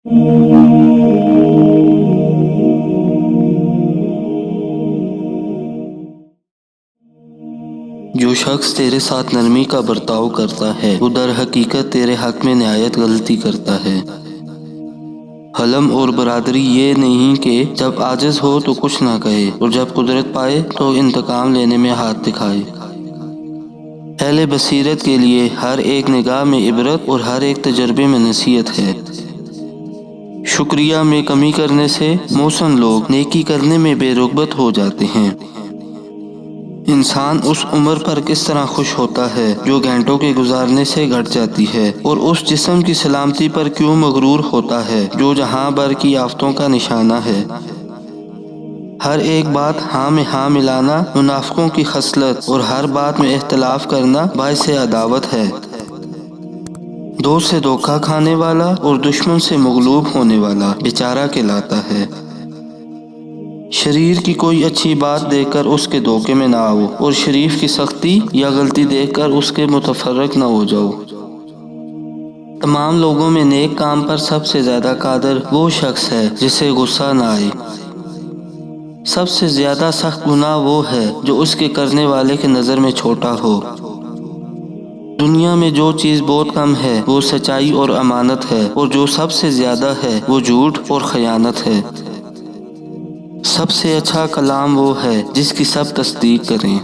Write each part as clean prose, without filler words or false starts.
جو شخص تیرے ساتھ نرمی کا برتاؤ کرتا ہے وہ در حقیقت تیرے حق میں نہایت غلطی کرتا ہے۔ حلم اور برادری یہ نہیں کہ جب عاجز ہو تو کچھ نہ کہے اور جب قدرت پائے تو انتقام لینے میں ہاتھ دکھائے۔ اہل بصیرت کے لیے ہر ایک نگاہ میں عبرت اور ہر ایک تجربے میں نصیحت ہے۔ شکریہ میں کمی کرنے سے محسن لوگ نیکی کرنے میں بے رغبت ہو جاتے ہیں۔ انسان اس عمر پر کس طرح خوش ہوتا ہے جو گھنٹوں کے گزارنے سے گھٹ جاتی ہے، اور اس جسم کی سلامتی پر کیوں مغرور ہوتا ہے جو جہاں بھر کی آفتوں کا نشانہ ہے۔ ہر ایک بات ہاں میں ہاں ملانا منافقوں کی خصلت اور ہر بات میں اختلاف کرنا باعث عداوت ہے۔ دوست سے دھوکہ کھانے والا اور دشمن سے مغلوب ہونے والا بیچارہ کہلاتا ہے۔ شریر کی کوئی اچھی بات دیکھ کر اس کے دھوکے میں نہ آؤ اور شریف کی سختی یا غلطی دیکھ کر اس کے متفرق نہ ہو جاؤ۔ تمام لوگوں میں نیک کام پر سب سے زیادہ قادر وہ شخص ہے جسے غصہ نہ آئے۔ سب سے زیادہ سخت گناہ وہ ہے جو اس کے کرنے والے کی نظر میں چھوٹا ہو۔ دنیا میں جو چیز بہت کم ہے وہ سچائی اور امانت ہے، اور جو سب سے زیادہ ہے وہ جھوٹ اور خیانت ہے۔ سب سے اچھا کلام وہ ہے جس کی سب تصدیق کریں۔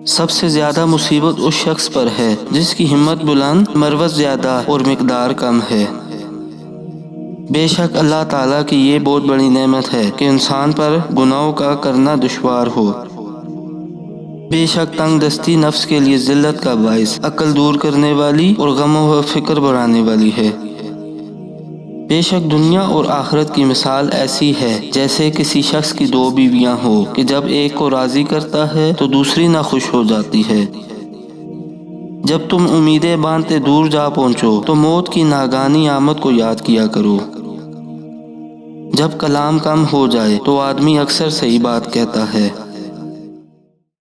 سب سے زیادہ مصیبت اس شخص پر ہے جس کی ہمت بلند، مروت زیادہ اور مقدار کم ہے۔ بے شک اللہ تعالیٰ کی یہ بہت بڑی نعمت ہے کہ انسان پر گناہوں کا کرنا دشوار ہو۔ بے شک تنگ دستی نفس کے لیے ذلت کا باعث، عقل دور کرنے والی اور غم و فکر بڑھانے والی ہے۔ بے شک دنیا اور آخرت کی مثال ایسی ہے جیسے کسی شخص کی دو بیویاں ہو کہ جب ایک کو راضی کرتا ہے تو دوسری ناخوش ہو جاتی ہے۔ جب تم امیدیں باندھتے دور جا پہنچو تو موت کی ناگہانی آمد کو یاد کیا کرو۔ جب کلام کم ہو جائے تو آدمی اکثر صحیح بات کہتا ہے۔